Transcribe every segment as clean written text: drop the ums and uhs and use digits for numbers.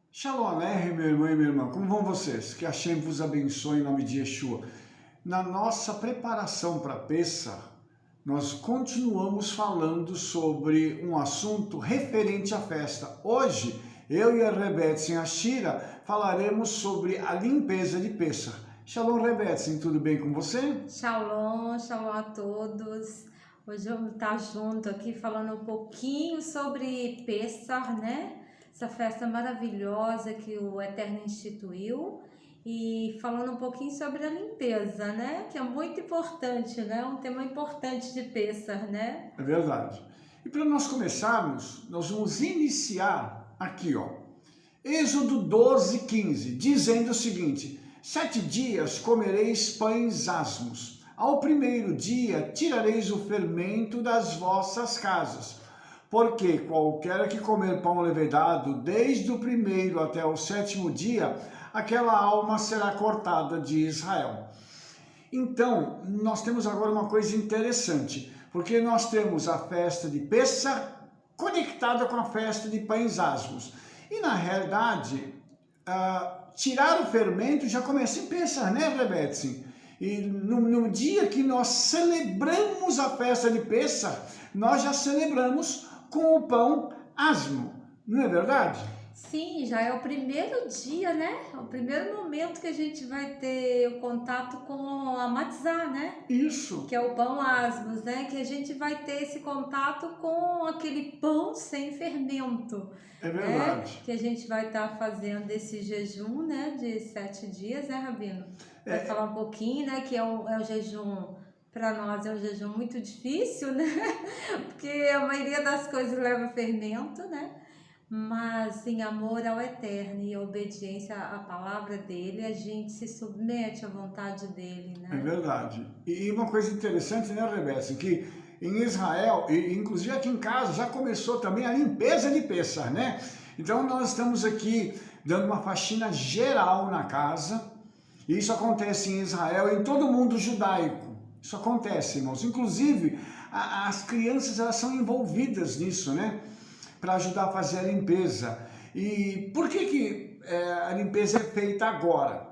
Shalom Aleichem, meu irmão e minha irmã, como vão vocês? Que Hashem vos abençoe em nome de Yeshua. Na nossa preparação para Pessah, nós continuamos falando sobre um assunto referente à festa. Hoje, eu e a Rebetzin Ashira falaremos sobre a limpeza de Pessah. Shalom Rebetzin, tudo bem com você? Shalom, shalom a todos. Hoje vamos estar junto aqui falando um pouquinho sobre Pessah, né? Essa festa maravilhosa que o Eterno instituiu e falando um pouquinho sobre a limpeza, né? Que é muito importante, né? Um tema importante de Pessah, né? É verdade. E para nós começarmos, nós vamos iniciar aqui, ó. Êxodo 12:15, dizendo o seguinte: 7 dias comereis pães asmos. Ao primeiro dia tirareis o fermento das vossas casas. Porque qualquer que comer pão levedado, desde o primeiro até o 7º dia, aquela alma será cortada de Israel. Então, nós temos agora uma coisa interessante, porque nós temos a festa de Pessah conectada com a festa de pães asmos. E na realidade, tirar o fermento já começa em Pessah, né, Rebetzin? E no dia que nós celebramos a festa de Pessah, nós já celebramos com o pão asmo, não é verdade? Sim, já é o primeiro dia, né? É o primeiro momento que a gente vai ter o contato com a matzá, né? Isso. Que é o pão asmos, né? Que a gente vai ter esse contato com aquele pão sem fermento. É verdade. Né? Que a gente vai estar fazendo esse jejum, né? De 7 dias, né, Rabino? Vai falar um pouquinho, né? Que é o jejum, para nós é um jejum muito difícil, né? Porque a maioria das coisas leva fermento, né? Mas em amor ao Eterno e obediência à palavra dele, a gente se submete à vontade dele, né? É verdade. E uma coisa interessante, né, Rebeca, que em Israel, e inclusive aqui em casa, já começou também a limpeza de Pessah, né? Então nós estamos aqui dando uma faxina geral na casa, e isso acontece em Israel e em todo o mundo judaico. Isso acontece, irmãos. Inclusive, as crianças, elas são envolvidas nisso, né? Para ajudar a fazer a limpeza. E por que a limpeza é feita agora?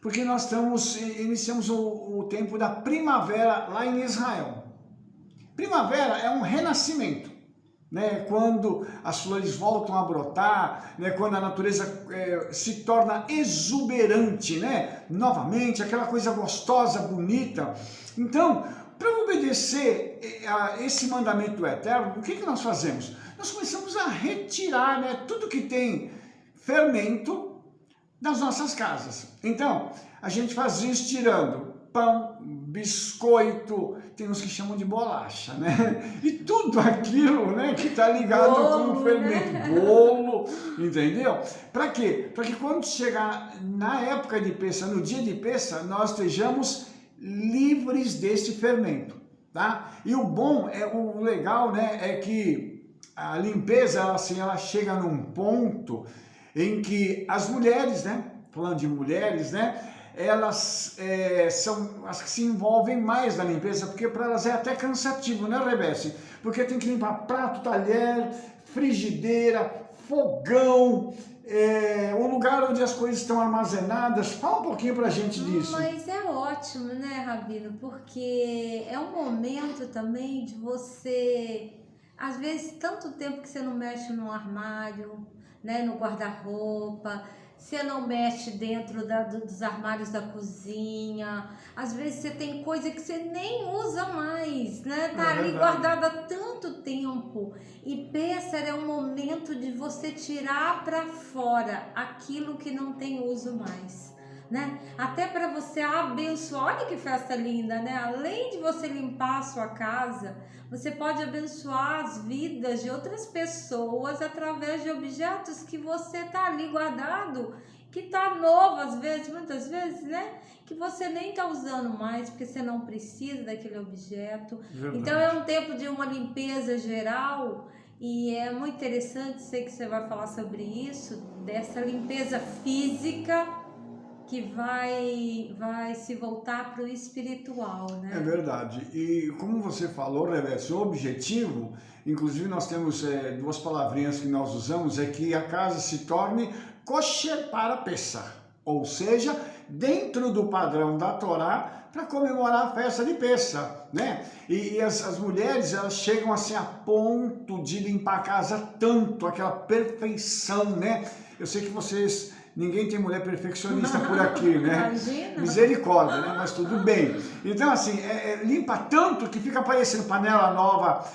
Porque nós iniciamos o tempo da primavera lá em Israel. Primavera é um renascimento, né? Quando as flores voltam a brotar, né? Quando a natureza se torna exuberante, né? Novamente, aquela coisa gostosa, bonita. Então, para obedecer a esse mandamento do Eterno, o que nós fazemos? Nós começamos a retirar, né, tudo que tem fermento das nossas casas. Então, a gente faz isso tirando pão, biscoito, tem uns que chamam de bolacha, né? E tudo aquilo, né, que está ligado com o fermento, né? Bolo, entendeu? Para quê? Para que quando chegar na época de Pessah, no dia de Pessah, nós estejamos livres deste fermento, tá? E o bom, o legal, né, é que a limpeza, assim, ela chega num ponto em que as mulheres, né, falando de mulheres, né, elas são as que se envolvem mais na limpeza, porque para elas é até cansativo, né, Rebeca? Porque tem que limpar prato, talher, frigideira, fogão, o lugar onde as coisas estão armazenadas. Fala um pouquinho pra gente disso. Mas é ótimo, né, Rabino? Porque é um momento também de você, às vezes, tanto tempo que você não mexe no armário, né, no guarda-roupa, você não mexe dentro dos armários da cozinha, às vezes você tem coisa que você nem usa mais, né? Tá ali guardada há tanto tempo. E Pessah é um momento de você tirar para fora aquilo que não tem uso mais. Né? Até para você abençoar, olha que festa linda, né? Além de você limpar a sua casa, você pode abençoar as vidas de outras pessoas através de objetos que você tá ali guardado, que tá novo às vezes, muitas vezes, né? Que você nem tá usando mais, porque você não precisa daquele objeto. Verdade. Então é um tempo de uma limpeza geral. E é muito interessante, sei que você vai falar sobre isso, dessa limpeza física, que vai se voltar para o espiritual, né? É verdade. E como você falou, Rebeca, o objetivo, inclusive nós temos duas palavrinhas que nós usamos, é que a casa se torne kosher para Pessah, ou seja, dentro do padrão da Torá, para comemorar a festa de Pessah, né? E as mulheres, elas chegam assim a ponto de limpar a casa tanto, aquela perfeição, né? Eu sei que vocês... Ninguém tem mulher perfeccionista por aqui, né? Imagina. Misericórdia, né? Mas tudo bem. Então, assim, limpa tanto que fica aparecendo panela nova,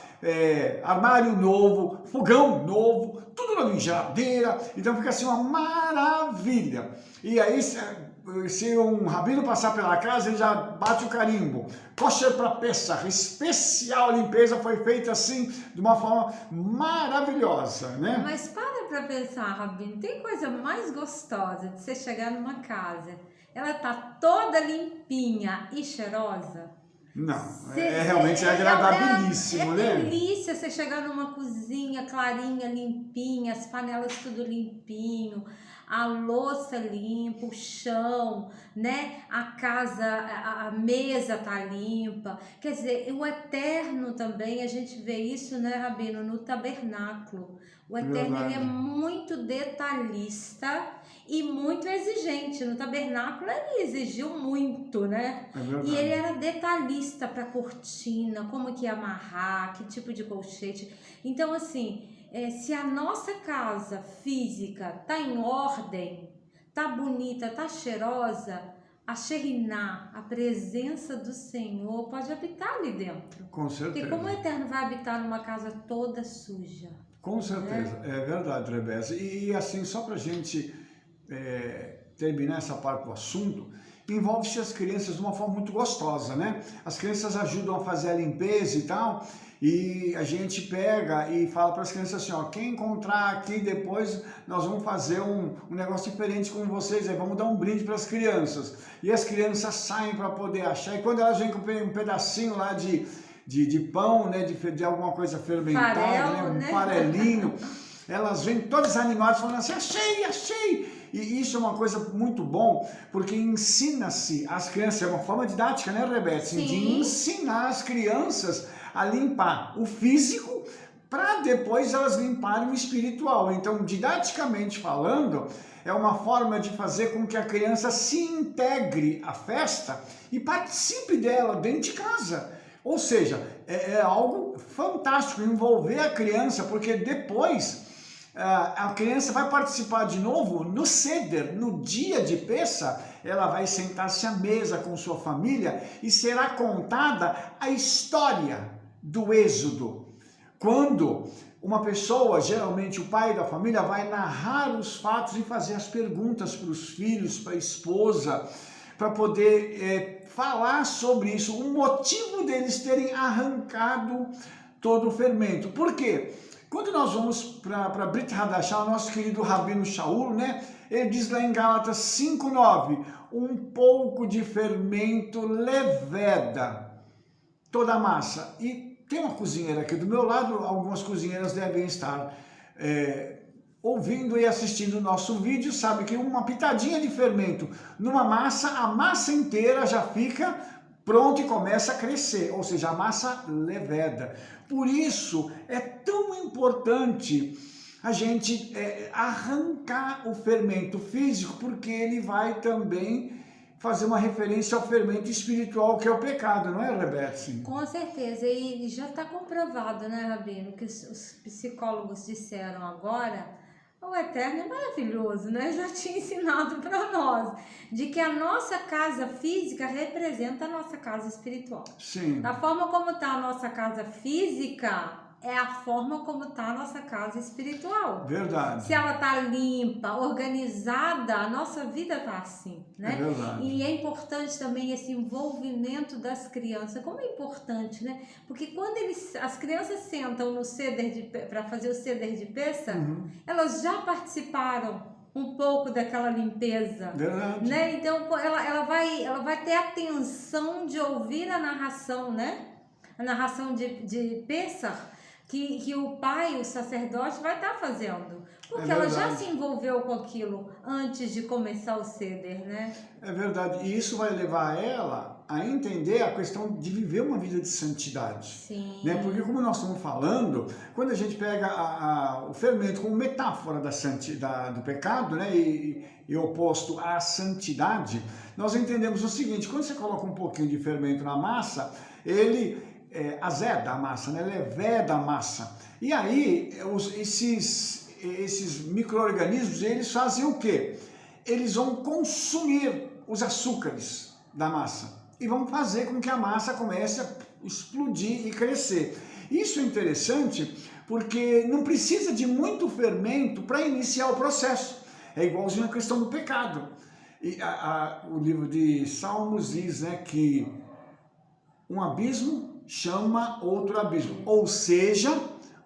armário novo, fogão novo, tudo novo em geladeira. Então fica assim uma maravilha. E aí, se um rabino passar pela casa, ele já bate o carimbo. Kosher para Pessah, especial limpeza, foi feita assim, de uma forma maravilhosa, né? Mas para pensar, Rabino, tem coisa mais gostosa de você chegar numa casa, ela tá toda limpinha e cheirosa? Não, realmente agradabilíssimo, né? É delícia você chegar numa cozinha clarinha, limpinha, as panelas tudo limpinho, a louça limpa, o chão, né? A casa, a mesa tá limpa. Quer dizer, o eterno também, a gente vê isso, né, Rabino, no tabernáculo. O eterno, ele é muito detalhista e muito exigente. No tabernáculo ele exigiu muito, né? E ele era detalhista para cortina, como que ia amarrar, que tipo de colchete. Então, assim, se a nossa casa física tá em ordem, tá bonita, tá cheirosa, a Shekhinah, a presença do Senhor, pode habitar ali dentro. Com certeza. Porque como o Eterno vai habitar numa casa toda suja? Com certeza, é verdade, Rebeca. E assim, só para a gente terminar essa parte do assunto, envolve-se as crianças de uma forma muito gostosa, né? As crianças ajudam a fazer a limpeza e tal, e a gente pega e fala para as crianças assim, ó, quem encontrar aqui depois, nós vamos fazer um negócio diferente com vocês, aí vamos dar um brinde para as crianças. E as crianças saem para poder achar, e quando elas vêm com um pedacinho lá de pão, né, de alguma coisa fermentada, Farelo, né, um farelinho, elas vêm todas animadas falando assim, achei, achei! E isso é uma coisa muito bom, porque ensina-se às crianças, é uma forma didática, né, Rebeca? Assim, de ensinar as crianças a limpar o físico para depois elas limparem o espiritual. Então, didaticamente falando, é uma forma de fazer com que a criança se integre à festa e participe dela dentro de casa. Ou seja, é algo fantástico envolver a criança, porque depois a criança vai participar de novo no Seder, no dia de Pessah, ela vai sentar-se à mesa com sua família e será contada a história do Êxodo. Quando uma pessoa, geralmente o pai da família, vai narrar os fatos e fazer as perguntas para os filhos, para a esposa, para poder falar sobre isso, o motivo deles terem arrancado todo o fermento. Por quê? Quando nós vamos para Brit Hadashah, o nosso querido Rabino Shaul, né? Ele diz lá em Gálatas 5:9, um pouco de fermento leveda toda a massa. E tem uma cozinheira aqui do meu lado, algumas cozinheiras devem estar ouvindo e assistindo o nosso vídeo, sabe que uma pitadinha de fermento numa massa, a massa inteira já fica pronta e começa a crescer, ou seja, a massa leveda. Por isso é tão importante a gente arrancar o fermento físico, porque ele vai também fazer uma referência ao fermento espiritual, que é o pecado, não é, Rebeca? Com certeza, e já está comprovado, né, Rabino, que os psicólogos disseram agora. O Eterno é maravilhoso, né? Já tinha ensinado para nós de que a nossa casa física representa a nossa casa espiritual. Sim. Da forma como está a nossa casa física, é a forma como está a nossa casa espiritual. Verdade. Se ela está limpa, organizada, a nossa vida está assim, né? É verdade. E é importante também esse envolvimento das crianças. Como é importante, né? Porque quando as crianças sentam no Seder para fazer o Seder de Pessah, elas já participaram um pouco daquela limpeza. Verdade. Né? Então ela vai ter atenção de ouvir a narração, né? A narração de Pessah, que o pai, o sacerdote, vai estar fazendo. Porque É ela já verdade. se envolveu com aquilo antes de começar o ceder, né? É verdade. E isso vai levar ela a entender a questão de viver uma vida de santidade. Sim. Né? Porque como nós estamos falando, quando a gente pega o fermento como metáfora do pecado, né? E oposto à santidade, nós entendemos o seguinte: quando você coloca um pouquinho de fermento na massa, ele azeda a massa, né? Ele leveda a massa. E aí, esses micro-organismos, eles fazem o quê? Eles vão consumir os açúcares da massa e vão fazer com que a massa comece a explodir e crescer. Isso é interessante porque não precisa de muito fermento para iniciar o processo. É igualzinho a questão do pecado. E o livro de Salmos diz, né, que um abismo chama outro abismo. Ou seja,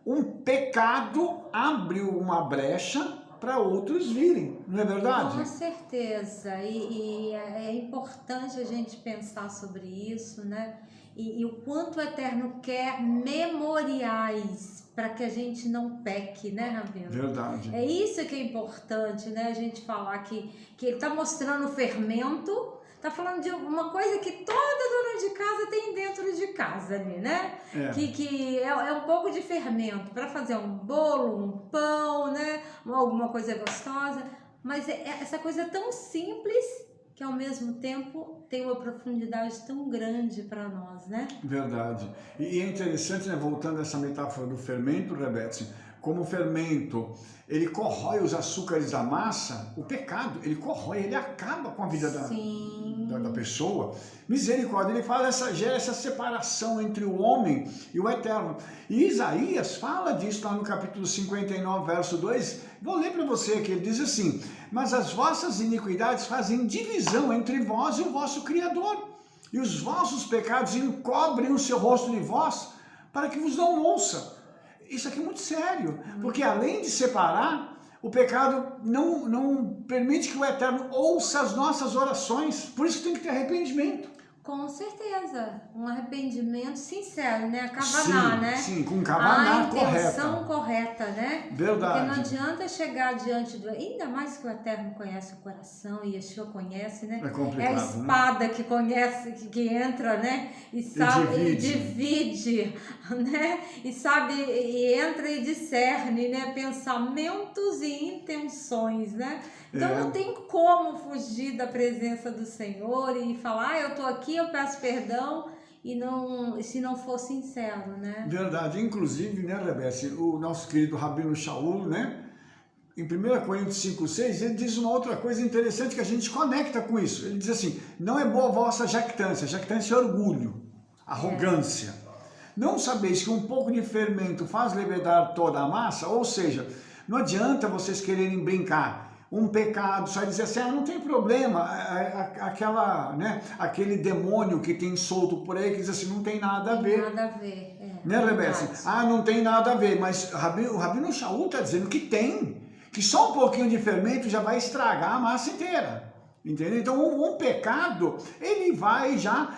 um pecado abriu uma brecha para outros virem, não é verdade? Com certeza, e é importante a gente pensar sobre isso, né? E o quanto o Eterno quer memoriais para que a gente não peque, né, Rabino? Verdade. É isso que é importante, né? A gente falar que ele está mostrando o fermento, está falando de uma coisa que toda dona de casa tem dentro de casa ali, né? Que é um pouco de fermento para fazer um bolo, um pão, né? Alguma coisa gostosa, mas é essa coisa tão simples que ao mesmo tempo tem uma profundidade tão grande para nós, né? Verdade. E é interessante, né, voltando a essa metáfora do fermento, Rebete, como o fermento, ele corrói os açúcares da massa, o pecado, ele corrói, ele acaba com a vida da pessoa. Misericórdia, ele fala gera essa separação entre o homem e o eterno. E Isaías fala disso lá no capítulo 59, verso 2. Vou ler para você aqui, ele diz assim: mas as vossas iniquidades fazem divisão entre vós e o vosso Criador, e os vossos pecados encobrem o seu rosto de vós, para que vos não ouça. Isso aqui é muito sério, porque além de separar, o pecado não permite que o Eterno ouça as nossas orações, por isso que tem que ter arrependimento. Com certeza, um arrependimento sincero, né? A kavaná, né? Sim, com kavaná correta. A intenção correta, né? Verdade. Porque não adianta chegar diante do... Ainda mais que o Eterno conhece o coração e Yeshua conhece, né? É complicado, é a espada, né? Que conhece, que entra, né? E sabe, e divide, né? E sabe, e entra e discerne, né? Pensamentos e intenções, né? Então não tem como fugir da presença do Senhor e falar, eu tô aqui, eu peço perdão, e se não for sincero, né? Verdade. Inclusive, né, Rebete, o nosso querido Rabino Shaul, né, em 1 Coríntios 5,6, ele diz uma outra coisa interessante que a gente conecta com isso. Ele diz assim: não é boa a vossa jactância. Jactância é orgulho, arrogância. Não sabeis que um pouco de fermento faz levedar toda a massa? Ou seja, não adianta vocês quererem brincar. Um pecado, só dizer assim, não tem problema, aquele demônio que tem solto por aí, que diz assim, não tem nada a ver. Nada a ver, né, Rebete? Não tem nada a ver, mas o Rabino Shaul está dizendo que tem, que só um pouquinho de fermento já vai estragar a massa inteira, entendeu? Então um pecado, ele vai já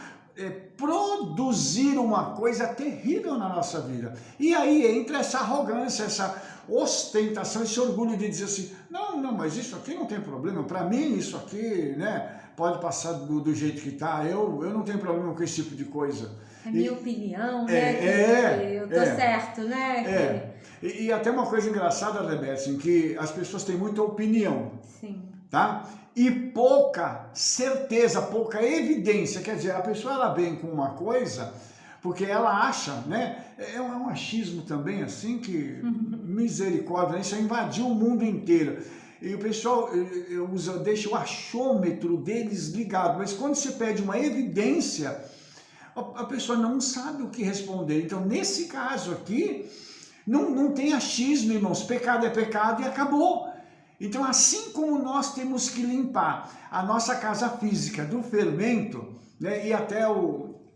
produzir uma coisa terrível na nossa vida, e aí entra essa arrogância, essa ostentação, esse orgulho de dizer assim, não, mas isso aqui não tem problema, para mim isso aqui, né, pode passar do jeito que está, eu não tenho problema com esse tipo de coisa. É minha opinião, né, eu tô certo, né? E até uma coisa engraçada, Rebete, assim, que as pessoas têm muita opinião, sim, tá? E pouca certeza, pouca evidência, quer dizer, a pessoa ela vem com uma coisa... porque ela acha, né? É um achismo também, assim, que misericórdia, né? Isso invadiu o mundo inteiro. E o pessoal deixa o achômetro deles ligado, mas quando você pede uma evidência, a pessoa não sabe o que responder. Então, nesse caso aqui, não tem achismo, irmãos. Pecado é pecado e acabou. Então, assim como nós temos que limpar a nossa casa física do fermento, né? E até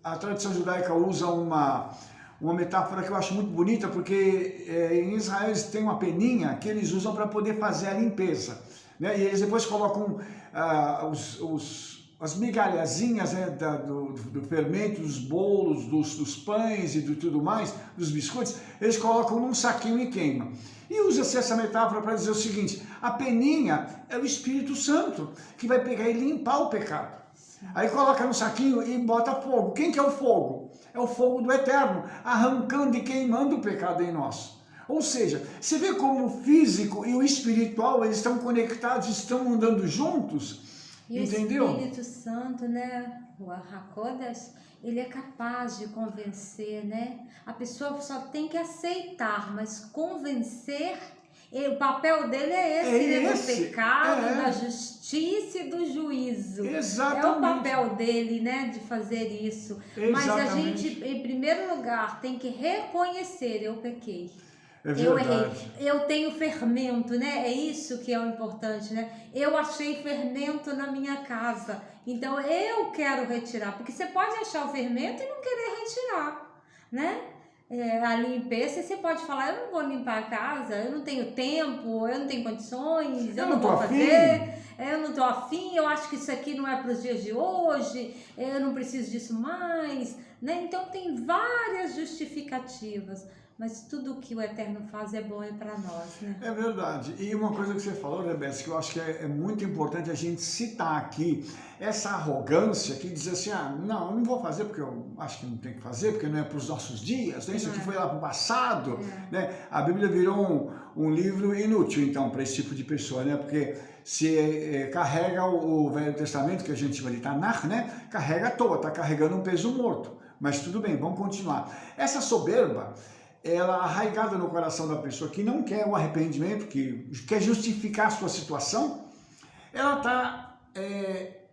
a tradição judaica usa uma metáfora que eu acho muito bonita, porque em Israel eles têm uma peninha que eles usam para poder fazer a limpeza, né? E eles depois colocam as migalhazinhas, né, do fermento, dos bolos, dos pães e do tudo mais, dos biscoitos, eles colocam num saquinho e queimam. E usa-se essa metáfora para dizer o seguinte: a peninha é o Espírito Santo que vai pegar e limpar o pecado. Aí coloca no saquinho e bota fogo. Quem que é o fogo? É o fogo do Eterno, arrancando e queimando o pecado em nós. Ou seja, você vê como o físico e o espiritual, eles estão conectados, estão andando juntos, e entendeu? O Espírito Santo, né, o Hakodesh, ele é capaz de convencer, né? A pessoa só tem que aceitar, mas convencer, o papel dele é esse, né? Do pecado, da justiça e do juízo. Exatamente. É o papel dele, né, de fazer isso. Exatamente. Mas a gente, em primeiro lugar, tem que reconhecer: eu pequei. Eu errei, eu tenho fermento, né? É isso que é o importante, né? Eu achei fermento na minha casa, então eu quero retirar, porque você pode achar o fermento e não querer retirar, né? A limpeza, você pode falar: eu não vou limpar a casa, eu não tenho tempo, eu não tenho condições, eu não vou fazer, eu não tô afim, eu acho que isso aqui não é para os dias de hoje, eu não preciso disso mais, né? Então tem várias justificativas. Mas tudo que o Eterno faz é bom para nós, né? É verdade. E uma coisa que você falou, Rebeca, que eu acho que é muito importante a gente citar aqui, essa arrogância que diz assim: ah, não, eu não vou fazer porque eu acho que não tem que fazer, porque não é para os nossos dias, né? Isso aqui foi lá para o passado, né? A Bíblia virou um livro inútil, então, para esse tipo de pessoa, né? Porque se carrega o Velho Testamento, que a gente chama de Tanakh, né? Carrega à toa, está carregando um peso morto. Mas tudo bem, vamos continuar. Essa soberba, ela arraigada no coração da pessoa que não quer o arrependimento, que quer justificar a sua situação, ela está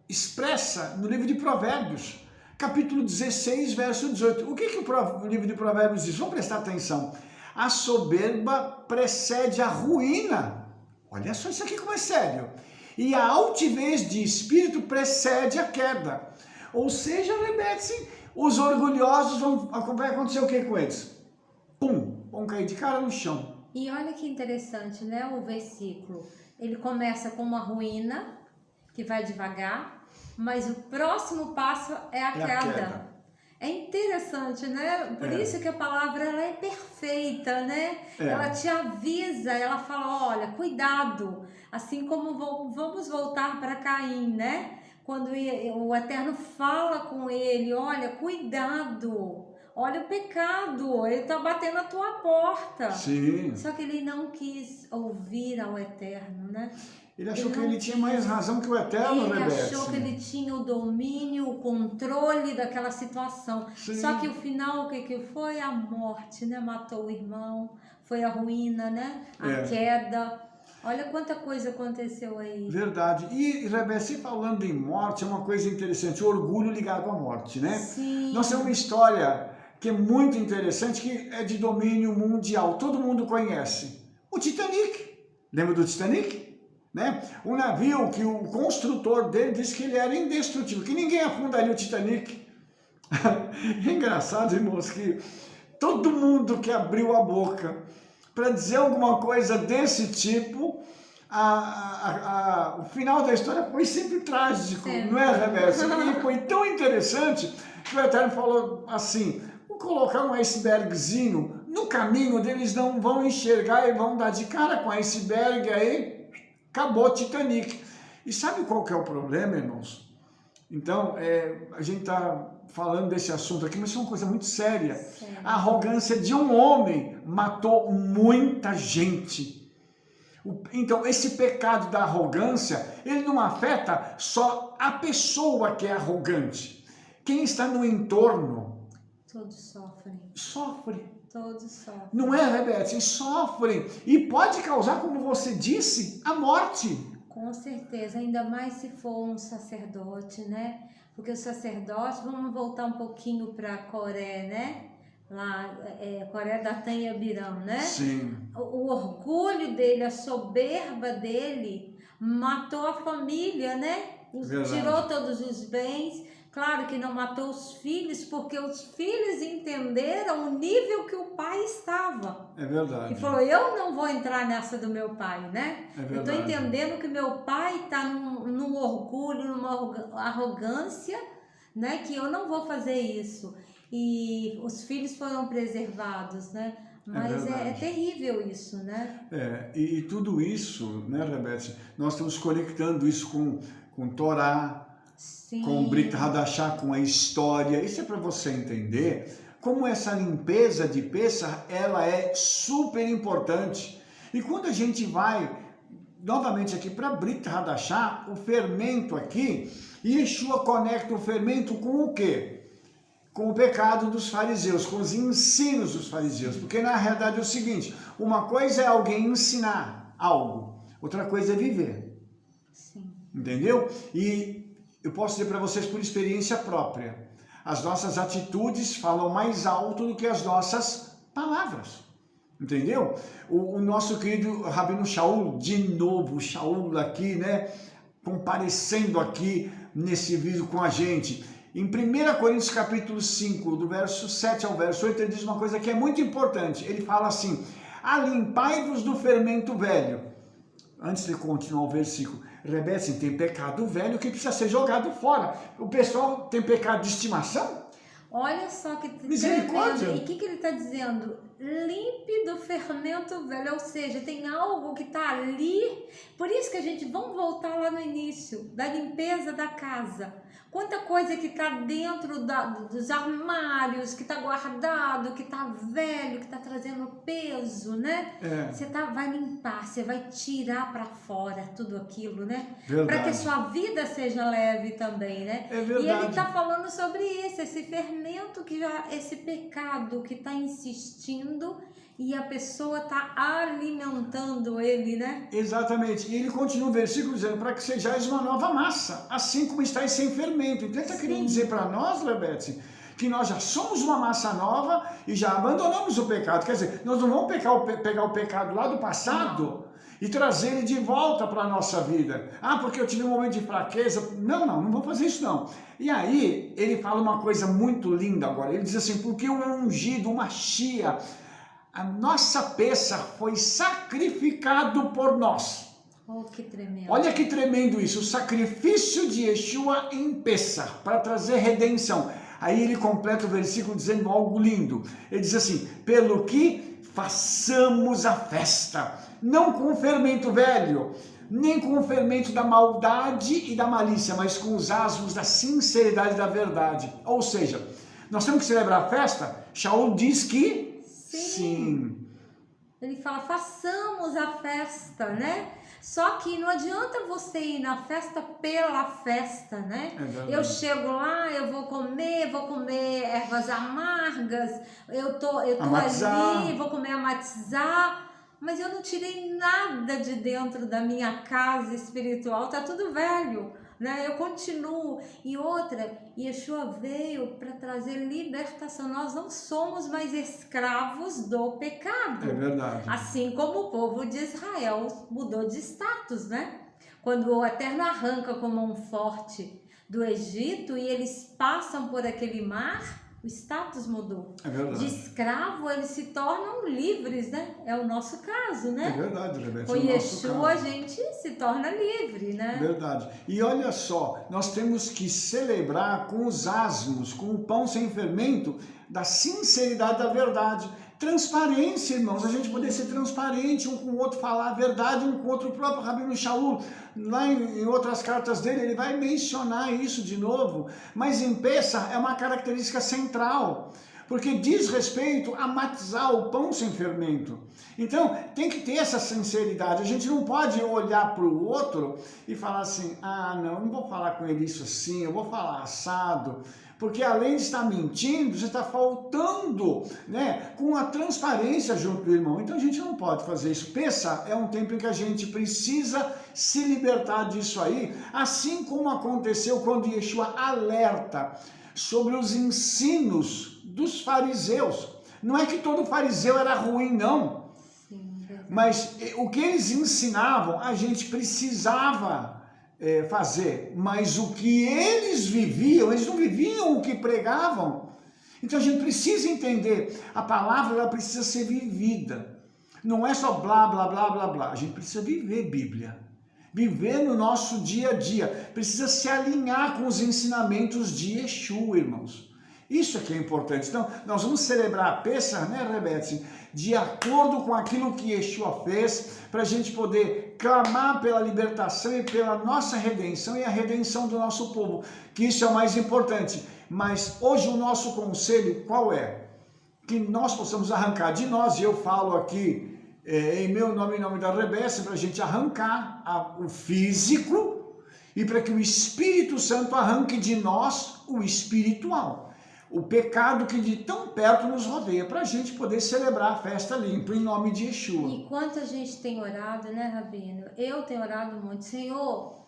expressa no livro de Provérbios, capítulo 16, verso 18. O que o livro de Provérbios diz? Vamos prestar atenção. A soberba precede a ruína. Olha só isso aqui como é sério. E a altivez de espírito precede a queda. Ou seja, lembre-se, os orgulhosos vai acontecer o que com eles? Pum, vão cair de cara no chão. E olha que interessante, né? O versículo, ele começa com uma ruína, que vai devagar, mas o próximo passo é a queda. É interessante, né? Por isso que a palavra ela é perfeita, né? Ela te avisa, ela fala: olha, cuidado. Assim como vamos voltar para Caim, né? Quando o Eterno fala com ele: olha, cuidado. Olha o pecado, ele está batendo a tua porta. Sim. Só que ele não quis ouvir ao Eterno, né? Ele achou que ele tinha mais razão que o Eterno, Ele Rebeca. achou que ele tinha o domínio, o controle daquela situação. Sim. Só que o final, o que foi? A morte, né? Matou o irmão, foi a ruína, né? A queda. Olha quanta coisa aconteceu aí. Verdade. E, Rebeca, você falando em morte, é uma coisa interessante, o orgulho ligado à morte, né? Sim. Nós temos uma história que é muito interessante, que é de domínio mundial, todo mundo conhece. O Titanic. Lembra do Titanic? Né? Um navio que o construtor dele disse que ele era indestrutível, que ninguém afundaria o Titanic. É engraçado, irmãos, que todo mundo que abriu a boca para dizer alguma coisa desse tipo, o final da história foi sempre trágico, não é, Rebeca? E foi tão interessante que o Eterno falou assim: vou colocar um icebergzinho no caminho deles, não vão enxergar e vão dar de cara com iceberg, aí acabou o Titanic. E sabe qual que é o problema, irmãos? Então, a gente está falando desse assunto aqui, mas é uma coisa muito séria. A arrogância de um homem matou muita gente. Então, esse pecado da arrogância, ele não afeta só a pessoa que é arrogante. Quem está no entorno... Todos sofrem. Sofre. Todos sofrem. Não é, Rebeca? Sofrem. E pode causar, como você disse, a morte. Com certeza, ainda mais se for um sacerdote, né? Porque o sacerdote, vamos voltar um pouquinho para Coré, né? Lá, Coré, Datã e Abirão, né? Sim. O orgulho dele, a soberba dele, matou a família, né? Verdade. Tirou todos os bens, Claro que não matou os filhos, porque os filhos entenderam o nível que o pai estava. É verdade. E falou, eu não vou entrar nessa do meu pai, né? É Eu verdade. estou entendendo que meu pai está num orgulho, numa arrogância, né? Que eu não vou fazer isso. E os filhos foram preservados, né? Mas é terrível isso, né? E tudo isso, né, Rebete, nós estamos conectando isso com Torá, Sim. com Brit Hadashah, com a história. Isso é para você entender como essa limpeza de Pessah, ela é super importante. E quando a gente vai novamente aqui para Brit Hadashah, o fermento aqui, Yeshua conecta o fermento com o quê? Com o pecado dos fariseus, com os ensinos dos fariseus. Porque na realidade é o seguinte, uma coisa é alguém ensinar algo, outra coisa é viver. Sim. Entendeu? E eu posso dizer para vocês por experiência própria, as nossas atitudes falam mais alto do que as nossas palavras. Entendeu? O nosso querido Rabino Shaul, de novo, o Shaul aqui, né, comparecendo aqui nesse vídeo com a gente. Em 1 Coríntios capítulo 5, do verso 7 ao verso 8, ele diz uma coisa que é muito importante. Ele fala assim, alimpai-vos do fermento velho. Antes de continuar o versículo, Rebete, tem pecado velho que precisa ser jogado fora. O pessoal tem pecado de estimação? Olha só que misericórdia. Tremendo. E o que ele está dizendo? Limpe do fermento velho, ou seja, tem algo que está ali. Por isso que a gente, vamos voltar lá no início, da limpeza da casa. Quanta coisa que está dentro dos armários, que está guardado, que está velho, que está trazendo peso, né? Você vai limpar, você vai tirar para fora tudo aquilo, né? Para que a sua vida seja leve também, né? É verdade. E ele está falando sobre isso, esse fermento, esse pecado que está insistindo e a pessoa está alimentando ele, né? Exatamente. E ele continua o versículo dizendo, para que sejais uma nova massa, assim como estáis sem fermento. Então ele está querendo dizer para nós, Rebete, que nós já somos uma massa nova e já abandonamos o pecado. Quer dizer, nós não vamos pegar o pecado lá do passado e trazer ele de volta para a nossa vida. Ah, porque eu tive um momento de fraqueza. Não vou fazer isso não. E aí, ele fala uma coisa muito linda agora. Ele diz assim, porque o ungido, o Mashiach, a nossa Pessah foi sacrificado por nós. Oh, que tremendo. Olha que tremendo isso, o sacrifício de Yeshua em Pessah, para trazer redenção. Aí ele completa o versículo dizendo algo lindo. Ele diz assim, pelo que façamos a festa, não com o fermento velho, nem com o fermento da maldade e da malícia, mas com os asmos da sinceridade e da verdade. Ou seja, nós temos que celebrar a festa. Shaul diz que sim. Ele fala, façamos a festa, né? Só que não adianta você ir na festa pela festa, né? Eu chego lá, eu vou comer ervas amargas, eu tô ali, vou comer amatizar, mas eu não tirei nada de dentro da minha casa espiritual, tá tudo velho, né? Eu continuo. E outra, Yeshua veio para trazer libertação. Nós não somos mais escravos do pecado. É verdade. Assim como o povo de Israel mudou de status, né? Quando o Eterno arranca com mão forte do Egito e eles passam por aquele mar, o status mudou. É verdade. De escravo, eles se tornam livres, né? É o nosso caso, né? É verdade, Rebete. Com Yeshua a gente se torna livre, né? Verdade. E olha só, nós temos que celebrar com os asmos, com o pão sem fermento, da sinceridade da verdade. Transparência, irmãos, a gente poder ser transparente um com o outro, falar a verdade um com o outro. O próprio Rabino Shaul, lá em outras cartas dele, ele vai mencionar isso de novo, mas em Pessah é uma característica central, porque diz respeito a matizar o pão sem fermento. Então, tem que ter essa sinceridade. A gente não pode olhar para o outro e falar assim, não vou falar com ele isso assim, eu vou falar assado. Porque além de estar mentindo, você está faltando, né, com a transparência junto do irmão. Então a gente não pode fazer isso. Pessah é um tempo em que a gente precisa se libertar disso aí, assim como aconteceu quando Yeshua alerta sobre os ensinos dos fariseus. Não é que todo fariseu era ruim, não. Sim, mas o que eles ensinavam, a gente precisava fazer, mas o que eles viviam, eles não viviam o que pregavam. Então a gente precisa entender, a palavra ela precisa ser vivida. Não é só blá, blá, blá, blá, blá. A gente precisa viver Bíblia. Viver no nosso dia a dia. Precisa se alinhar com os ensinamentos de Yeshua, irmãos. Isso é que é importante. Então, nós vamos celebrar a Pêssar, né, Rebete? De acordo com aquilo que Yeshua fez, para a gente poder clamar pela libertação e pela nossa redenção e a redenção do nosso povo. Que isso é o mais importante. Mas hoje o nosso conselho, qual é? Que nós possamos arrancar de nós, e eu falo aqui em meu nome e em nome da Rebece, para a gente arrancar o físico e para que o Espírito Santo arranque de nós o espiritual. O pecado que de tão perto nos rodeia, para a gente poder celebrar a festa limpa em nome de Yeshua. E quanto a gente tem orado, né, Rabino? Eu tenho orado muito, Senhor,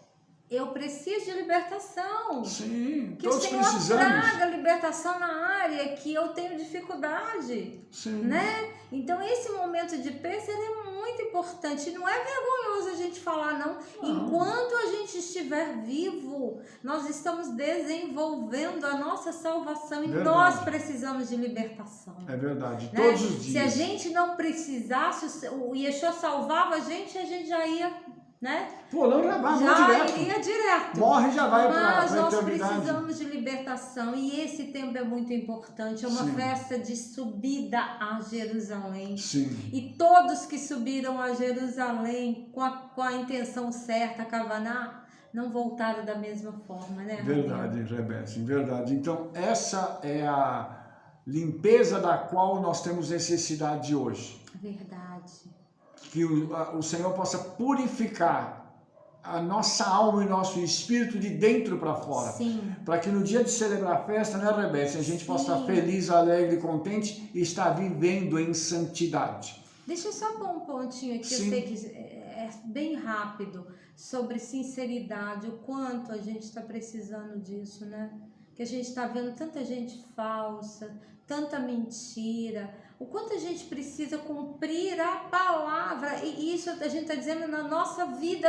eu preciso de libertação. Sim, que todos o Senhor precisamos. traga libertação na área que eu tenho dificuldade, Sim. né? Então esse momento de Pêssar é muito importante. Não é vergonhoso a gente falar, não. Enquanto a gente estiver vivo, nós estamos desenvolvendo a nossa salvação e nós precisamos de libertação. É verdade, né? todos os dias. Se a gente não precisasse, o Yeshua salvava a gente já ia, né? Pulando iria direto. Morre e já vai para a eternidade. Mas nós precisamos de libertação e esse tempo é muito importante. É uma festa de subida a Jerusalém. Sim. E todos que subiram a Jerusalém com a intenção certa, Kavaná, não voltaram da mesma forma, né? Verdade, Rebece, verdade. Então essa é a limpeza da qual nós temos necessidade hoje. Verdade. Que o Senhor possa purificar a nossa alma e nosso espírito de dentro para fora. Sim. Para que no dia de celebrar a festa, né, Rebece, a gente possa estar feliz, alegre, contente e estar vivendo em santidade. Deixa eu só pôr um pontinho aqui, Sim. eu sei que é bem rápido, sobre sinceridade, o quanto a gente está precisando disso, né? Que a gente está vendo tanta gente falsa, tanta mentira, o quanto a gente precisa cumprir a palavra, e isso a gente está dizendo na nossa vida,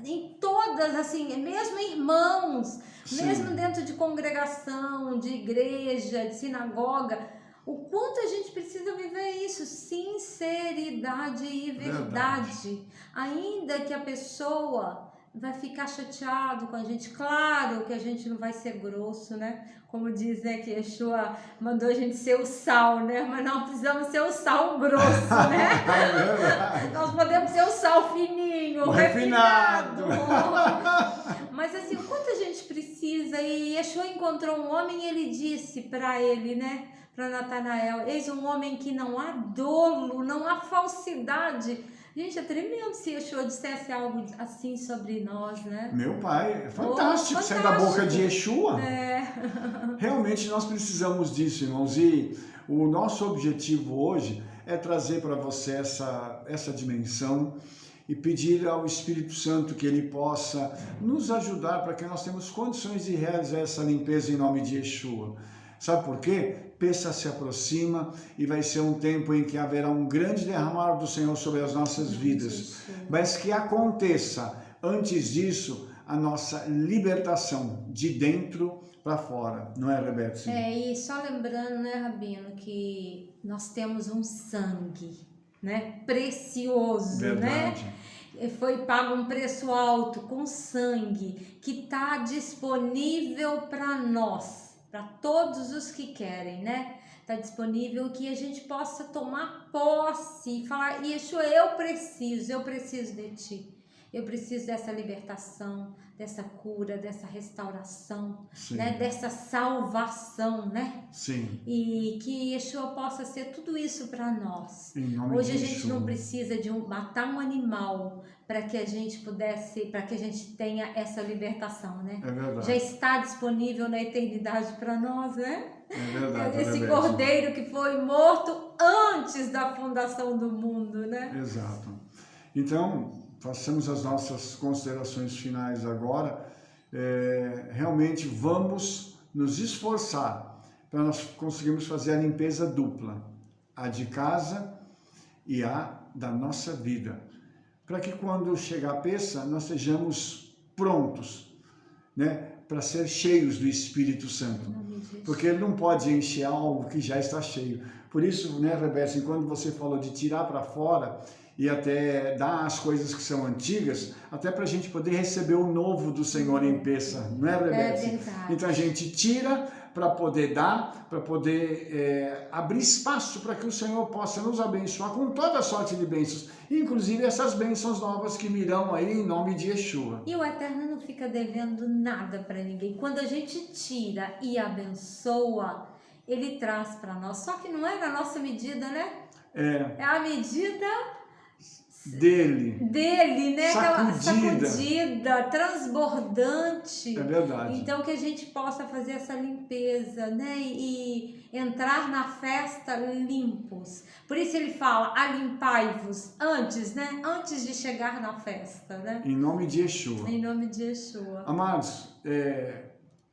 em todas, assim, mesmo irmãos, mesmo dentro de congregação, de igreja, de sinagoga, o quanto a gente precisa viver isso, sinceridade e verdade. Ainda que a pessoa vai ficar chateado com a gente, claro que a gente não vai ser grosso, né? Como diz, né, que Yeshua mandou a gente ser o sal, né? Mas não precisamos ser o sal grosso, né? Nós podemos ser o sal fininho, o refinado. Mas assim, o quanto a gente precisa, e Yeshua encontrou um homem e ele disse para ele, né? Para Natanael, eis um homem que não há dolo, não há falsidade. Gente, é tremendo se Yeshua dissesse algo assim sobre nós, né? Meu pai, é fantástico sair da boca de Yeshua. Realmente nós precisamos disso, irmãos. E o nosso objetivo hoje é trazer para você essa dimensão e pedir ao Espírito Santo que ele possa nos ajudar para que nós tenhamos condições de realizar essa limpeza em nome de Yeshua. Sabe por quê? Pêssar se aproxima e vai ser um tempo em que haverá um grande derramar do Senhor sobre as nossas vidas. Mas que aconteça, antes disso, a nossa libertação de dentro para fora. Não é, Rebete? E só lembrando, né, Rabino, que nós temos um sangue, né, precioso, Verdade. né? Foi pago um preço alto com sangue que está disponível para nós. Para todos os que querem, né? Está disponível que a gente possa tomar posse e falar, Yeshua, eu preciso de ti. Eu preciso dessa libertação, dessa cura, dessa restauração, né? Dessa salvação, né? Sim. E que Yeshua possa ser tudo isso para nós. Em nome Hoje de a gente Yeshua. não precisa de matar um animal para que a gente para que a gente tenha essa libertação, né? É verdade. Já está disponível na eternidade para nós, né? É verdade. Esse cordeiro que foi morto antes da fundação do mundo, né? Exato. Então, façamos as nossas considerações finais agora. Realmente vamos nos esforçar para nós conseguirmos fazer a limpeza dupla, a de casa e a da nossa vida, para que quando chegar a Pêssar nós sejamos prontos, né, para ser cheios do Espírito Santo. Porque ele não pode encher algo que já está cheio. Por isso, né, Rebeca, quando você falou de tirar para fora e até dar as coisas que são antigas, até para a gente poder receber o novo do Senhor em Pêssar, não é, Rebeca? É verdade. Então a gente tira para poder dar, para poder abrir espaço para que o Senhor possa nos abençoar com toda sorte de bênçãos, inclusive essas bênçãos novas que virão aí em nome de Yeshua. E o Eterno não fica devendo nada para ninguém. Quando a gente tira e abençoa, Ele traz para nós. Só que não é na nossa medida, né? É a medida dele, né? Aquela sacudida, transbordante. É verdade. Então que a gente possa fazer essa limpeza, né? E entrar na festa limpos. Por isso ele fala, alimpai-vos antes, né? Antes de chegar na festa, né? Em nome de Yeshua. Em nome de Yeshua. Amados,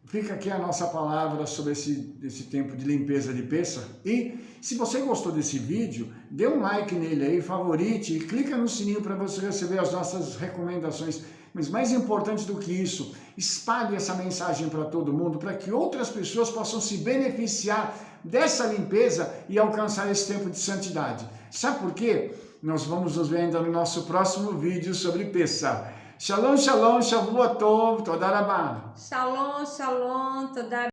fica aqui a nossa palavra sobre esse tempo de limpeza de Pêssar. E se você gostou desse vídeo, dê um like nele aí, favorite e clica no sininho para você receber as nossas recomendações. Mas mais importante do que isso, espalhe essa mensagem para todo mundo, para que outras pessoas possam se beneficiar dessa limpeza e alcançar esse tempo de santidade. Sabe por quê? Nós vamos nos ver ainda no nosso próximo vídeo sobre Pêssar. Shalom, shalom, Shavua Tov, Toda Rabá. Shalom, shalom, Toda